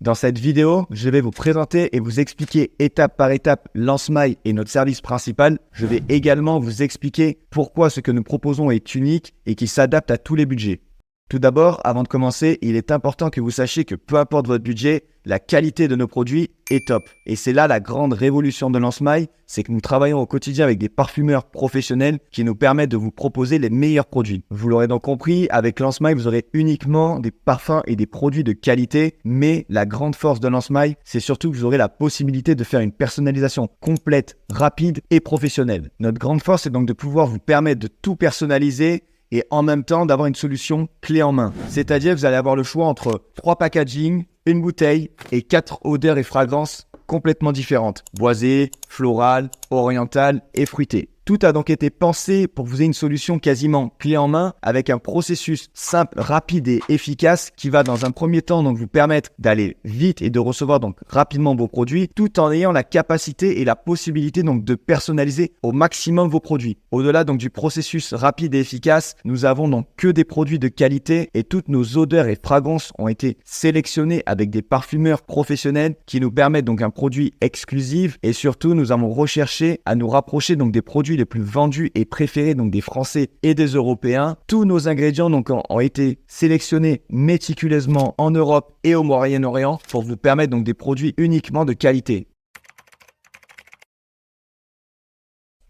Dans cette vidéo, je vais vous présenter et vous expliquer étape par étape Lancemail et notre service principal. Je vais également vous expliquer pourquoi ce que nous proposons est unique et qui s'adapte à tous les budgets. Tout d'abord, avant de commencer, il est important que vous sachiez que peu importe votre budget, la qualité de nos produits est top. Et c'est là la grande révolution de Lancemail, c'est que nous travaillons au quotidien avec des parfumeurs professionnels qui nous permettent de vous proposer les meilleurs produits. Vous l'aurez donc compris, avec Lancemail, vous aurez uniquement des parfums et des produits de qualité, mais la grande force de Lancemail, c'est surtout que vous aurez la possibilité de faire une personnalisation complète, rapide et professionnelle. Notre grande force est donc de pouvoir vous permettre de tout personnaliser et en même temps d'avoir une solution clé en main. C'est-à-dire que vous allez avoir le choix entre 3 packagings, une bouteille et 4 odeurs et fragrances complètement différentes. Boisées, florales, orientales et fruitées. Tout a donc été pensé pour que vous ayez une solution quasiment clé en main avec un processus simple, rapide et efficace qui va dans un premier temps donc vous permettre d'aller vite et de recevoir donc rapidement vos produits tout en ayant la capacité et la possibilité donc de personnaliser au maximum vos produits. Au-delà donc du processus rapide et efficace, nous avons donc que des produits de qualité et toutes nos odeurs et fragrances ont été sélectionnées avec des parfumeurs professionnels qui nous permettent donc un produit exclusif et surtout nous avons recherché à nous rapprocher donc des produits les plus vendus et préférés donc des Français et des Européens. Tous nos ingrédients donc ont été sélectionnés méticuleusement en Europe et au Moyen-Orient pour vous permettre donc des produits uniquement de qualité.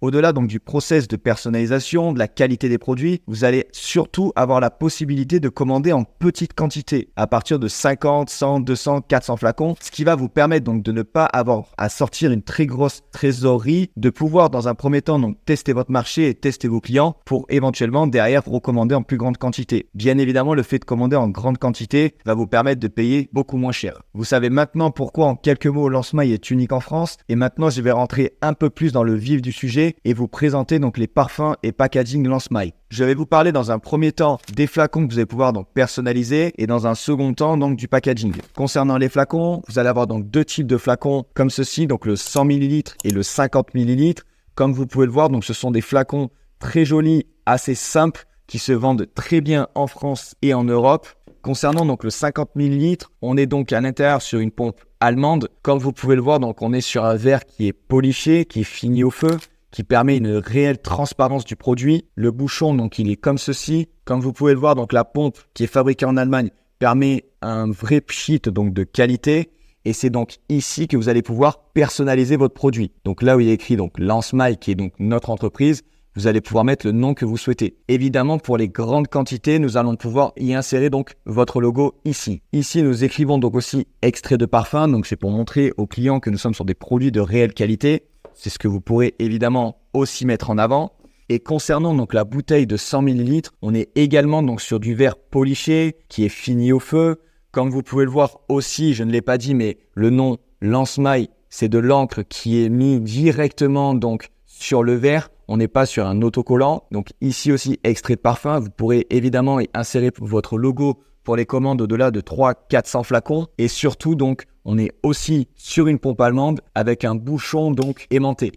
Au-delà donc du process de personnalisation, de la qualité des produits, vous allez surtout avoir la possibilité de commander en petite quantité, à partir de 50, 100, 200, 400 flacons, ce qui va vous permettre donc de ne pas avoir à sortir une très grosse trésorerie, de pouvoir dans un premier temps donc tester votre marché et tester vos clients pour éventuellement derrière recommander en plus grande quantité. Bien évidemment, le fait de commander en grande quantité va vous permettre de payer beaucoup moins cher. Vous savez maintenant pourquoi en quelques mots Lancemail est unique en France et maintenant je vais rentrer un peu plus dans le vif du sujet et vous présenter donc les parfums et packaging Lancemail. Je vais vous parler dans un premier temps des flacons que vous allez pouvoir donc personnaliser et dans un second temps donc du packaging. Concernant les flacons, vous allez avoir donc deux types de flacons comme ceci, donc le 100 ml et le 50 ml. Comme vous pouvez le voir, donc ce sont des flacons très jolis, assez simples, qui se vendent très bien en France et en Europe. Concernant donc le 50 ml, on est donc à l'intérieur sur une pompe allemande. Comme vous pouvez le voir, donc on est sur un verre qui est poliché, qui est fini au feu, qui permet une réelle transparence du produit. Le bouchon, donc, il est comme ceci. Comme vous pouvez le voir, donc, la pompe qui est fabriquée en Allemagne permet un vrai pchit, donc, de qualité. Et c'est donc ici que vous allez pouvoir personnaliser votre produit. Donc, là où il est écrit, donc, Lancemail, qui est donc notre entreprise, vous allez pouvoir mettre le nom que vous souhaitez. Évidemment, pour les grandes quantités, nous allons pouvoir y insérer, donc, votre logo ici. Ici, nous écrivons donc aussi extrait de parfum. Donc, c'est pour montrer aux clients que nous sommes sur des produits de réelle qualité. C'est ce que vous pourrez évidemment aussi mettre en avant. Et concernant donc la bouteille de 100 ml, on est également donc sur du verre poliché qui est fini au feu. Comme vous pouvez le voir aussi, je ne l'ai pas dit, mais le nom Lancemail, c'est de l'encre qui est mis directement donc sur le verre. On n'est pas sur un autocollant. Donc ici aussi, extrait de parfum. Vous pourrez évidemment y insérer votre logo pour les commandes au-delà de 300-400 flacons. Et surtout, donc, on est aussi sur une pompe allemande avec un bouchon donc aimanté.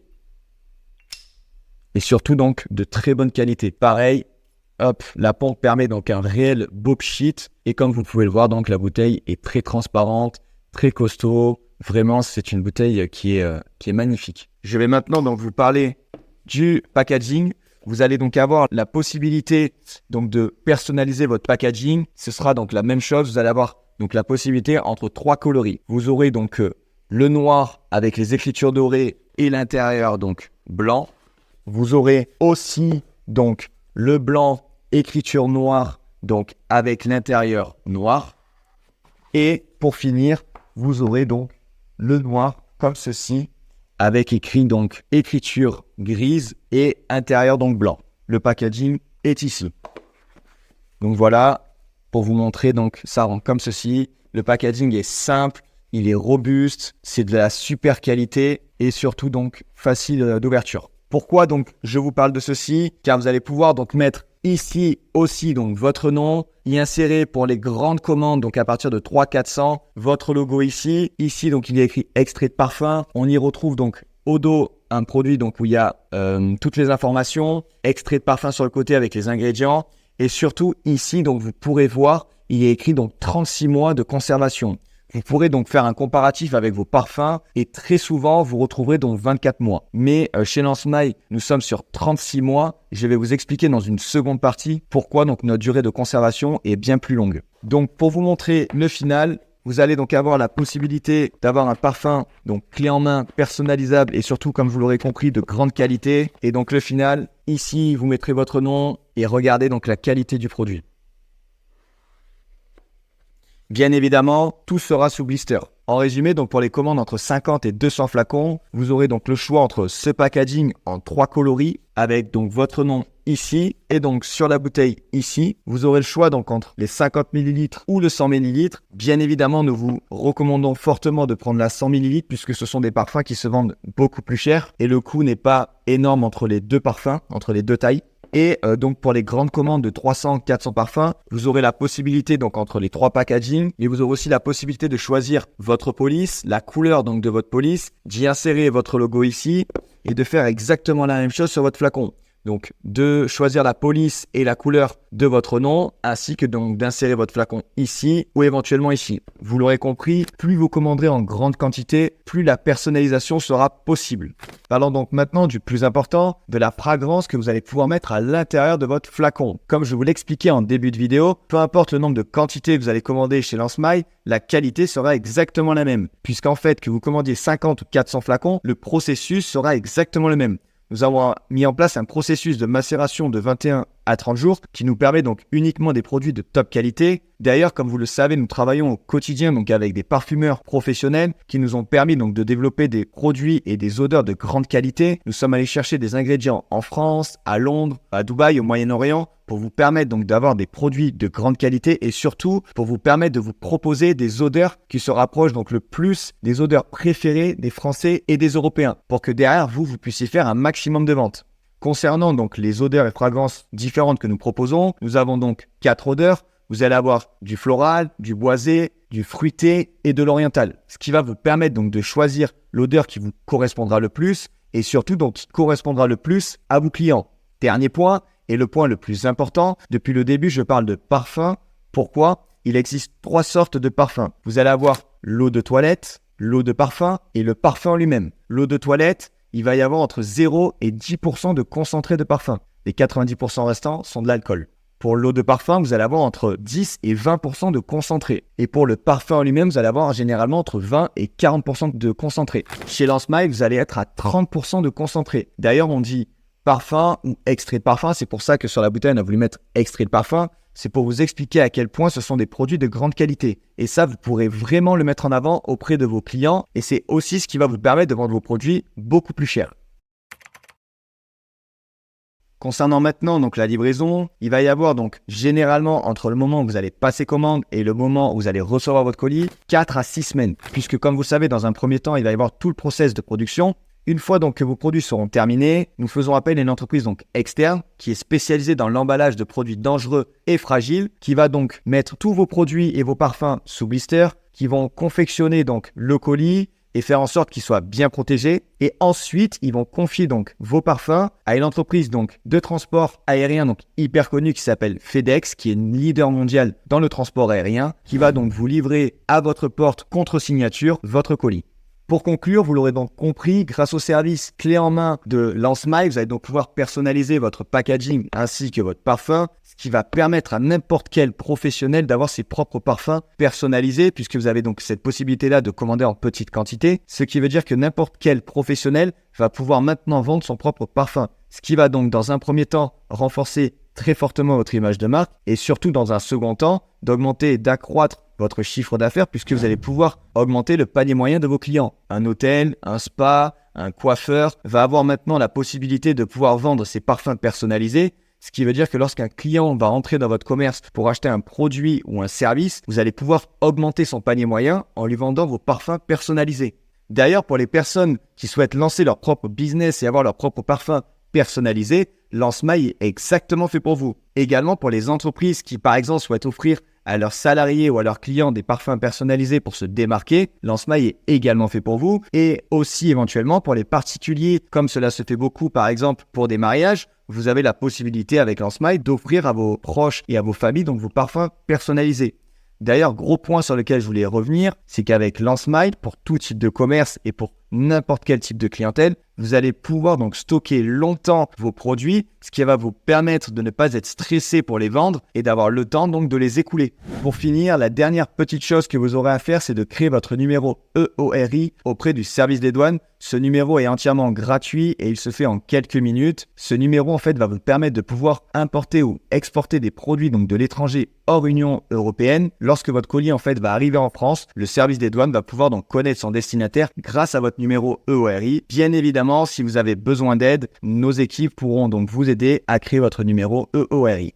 Et surtout, donc, de très bonne qualité. Pareil, hop, la pompe permet donc un réel beau pchit. Et comme vous pouvez le voir, donc, la bouteille est très transparente, très costaud. Vraiment, c'est une bouteille qui est magnifique. Je vais maintenant donc vous parler du packaging. Vous allez donc avoir la possibilité donc de personnaliser votre packaging. Ce sera donc la même chose. Vous allez avoir donc la possibilité entre 3 coloris. Vous aurez donc le noir avec les écritures dorées et l'intérieur donc blanc. Vous aurez aussi donc le blanc écriture noire donc avec l'intérieur noir. Et pour finir, vous aurez donc le noir comme ceci, avec écrit donc écriture grise et intérieur donc blanc. Le packaging est ici. Donc voilà, pour vous montrer, donc ça rend comme ceci. Le packaging est simple, il est robuste, c'est de la super qualité et surtout donc facile d'ouverture. Pourquoi donc je vous parle de ceci? Car vous allez pouvoir donc mettre ici aussi donc votre nom, y insérer pour les grandes commandes donc à partir de 300-400 votre logo ici. Ici donc il y a écrit extrait de parfum. On y retrouve donc au dos un produit donc où il y a toutes les informations, extrait de parfum sur le côté avec les ingrédients et surtout ici donc vous pourrez voir il y a écrit donc 36 mois de conservation. Vous pourrez donc faire un comparatif avec vos parfums et très souvent, vous retrouverez donc 24 mois. Mais chez Lancemaille, nous sommes sur 36 mois. Je vais vous expliquer dans une seconde partie pourquoi donc notre durée de conservation est bien plus longue. Donc pour vous montrer le final, vous allez donc avoir la possibilité d'avoir un parfum donc clé en main, personnalisable et surtout, comme vous l'aurez compris, de grande qualité. Et donc le final, ici, vous mettrez votre nom et regardez donc la qualité du produit. Bien évidemment, tout sera sous blister. En résumé, donc pour les commandes entre 50 et 200 flacons, vous aurez donc le choix entre ce packaging en 3 coloris avec donc votre nom ici et donc sur la bouteille ici. Vous aurez le choix donc entre les 50 ml ou le 100 ml. Bien évidemment, nous vous recommandons fortement de prendre la 100 ml puisque ce sont des parfums qui se vendent beaucoup plus cher et le coût n'est pas énorme entre les deux parfums, entre les deux tailles. Et donc pour les grandes commandes de 300-400 parfums, vous aurez la possibilité donc entre les 3 packaging et vous aurez aussi la possibilité de choisir votre police, la couleur donc de votre police, d'y insérer votre logo ici et de faire exactement la même chose sur votre flacon. Donc de choisir la police et la couleur de votre nom ainsi que donc d'insérer votre flacon ici ou éventuellement ici. Vous l'aurez compris, plus vous commanderez en grande quantité, plus la personnalisation sera possible. Parlons donc maintenant du plus important, de la fragrance que vous allez pouvoir mettre à l'intérieur de votre flacon. Comme je vous l'expliquais en début de vidéo, peu importe le nombre de quantités que vous allez commander chez Lancemaille, la qualité sera exactement la même. Puisqu'en fait, que vous commandiez 50 ou 400 flacons, le processus sera exactement le même. Nous avons mis en place un processus de macération de 21 à 30 jours qui nous permet donc uniquement des produits de top qualité. D'ailleurs, comme vous le savez, nous travaillons au quotidien donc avec des parfumeurs professionnels qui nous ont permis donc de développer des produits et des odeurs de grande qualité. Nous sommes allés chercher des ingrédients en France, à Londres, à Dubaï, au Moyen-Orient pour vous permettre donc d'avoir des produits de grande qualité et surtout pour vous permettre de vous proposer des odeurs qui se rapprochent donc le plus des odeurs préférées des Français et des Européens pour que derrière vous puissiez faire un maximum de ventes. Concernant donc les odeurs et fragrances différentes que nous proposons, nous avons donc 4 odeurs. Vous allez avoir du floral, du boisé, du fruité et de l'oriental. Ce qui va vous permettre donc de choisir l'odeur qui vous correspondra le plus et surtout donc qui correspondra le plus à vos clients. Dernier point, et le point le plus important, depuis le début je parle de parfum. Pourquoi ? Il existe 3 sortes de parfums. Vous allez avoir l'eau de toilette, l'eau de parfum et le parfum lui-même. L'eau de toilette, il va y avoir entre 0 et 10% de concentré de parfum. Les 90% restants sont de l'alcool. Pour l'eau de parfum, vous allez avoir entre 10 et 20% de concentré. Et pour le parfum lui-même, vous allez avoir généralement entre 20 et 40% de concentré. Chez Lancemaille, vous allez être à 30% de concentré. D'ailleurs, on dit parfum ou extrait de parfum. C'est pour ça que sur la bouteille, on a voulu mettre extrait de parfum. C'est pour vous expliquer à quel point ce sont des produits de grande qualité. Et ça, vous pourrez vraiment le mettre en avant auprès de vos clients. Et c'est aussi ce qui va vous permettre de vendre vos produits beaucoup plus chers. Concernant maintenant donc la livraison, il va y avoir donc généralement entre le moment où vous allez passer commande et le moment où vous allez recevoir votre colis, 4 à 6 semaines. Puisque comme vous le savez, dans un premier temps, il va y avoir tout le process de production. Une fois donc que vos produits seront terminés, nous faisons appel à une entreprise donc externe qui est spécialisée dans l'emballage de produits dangereux et fragiles, qui va donc mettre tous vos produits et vos parfums sous blister, qui vont confectionner donc le colis et faire en sorte qu'il soit bien protégé. Et ensuite, ils vont confier donc vos parfums à une entreprise donc de transport aérien donc hyper connue qui s'appelle FedEx, qui est une leader mondiale dans le transport aérien, qui va donc vous livrer à votre porte contre signature votre colis. Pour conclure, vous l'aurez donc compris, grâce au service clé en main de Lancemaille, vous allez donc pouvoir personnaliser votre packaging ainsi que votre parfum, ce qui va permettre à n'importe quel professionnel d'avoir ses propres parfums personnalisés, puisque vous avez donc cette possibilité-là de commander en petite quantité, ce qui veut dire que n'importe quel professionnel va pouvoir maintenant vendre son propre parfum, ce qui va donc dans un premier temps renforcer très fortement votre image de marque et surtout dans un second temps d'augmenter et d'accroître votre chiffre d'affaires puisque vous allez pouvoir augmenter le panier moyen de vos clients. Un hôtel, un spa, un coiffeur va avoir maintenant la possibilité de pouvoir vendre ses parfums personnalisés, ce qui veut dire que lorsqu'un client va rentrer dans votre commerce pour acheter un produit ou un service, vous allez pouvoir augmenter son panier moyen en lui vendant vos parfums personnalisés. D'ailleurs, pour les personnes qui souhaitent lancer leur propre business et avoir leur propre parfum personnalisé, Lancemaille est exactement fait pour vous. Également pour les entreprises qui, par exemple, souhaitent offrir à leurs salariés ou à leurs clients des parfums personnalisés pour se démarquer, Lancemaille est également fait pour vous. Et aussi éventuellement pour les particuliers, comme cela se fait beaucoup par exemple pour des mariages, vous avez la possibilité avec Lancemaille d'offrir à vos proches et à vos familles donc vos parfums personnalisés. D'ailleurs, gros point sur lequel je voulais revenir, c'est qu'avec LanceMile, pour tout type de commerce et pour n'importe quel type de clientèle, vous allez pouvoir donc stocker longtemps vos produits, ce qui va vous permettre de ne pas être stressé pour les vendre et d'avoir le temps donc de les écouler. Pour finir, la dernière petite chose que vous aurez à faire, c'est de créer votre numéro EORI auprès du service des douanes. Ce numéro est entièrement gratuit et il se fait en quelques minutes. Ce numéro en fait va vous permettre de pouvoir importer ou exporter des produits donc de l'étranger hors Union européenne. Lorsque votre colis en fait va arriver en France, le service des douanes va pouvoir donc connaître son destinataire grâce à votre numéro EORI. Bien évidemment, si vous avez besoin d'aide, nos équipes pourront donc vous aider à créer votre numéro EORI.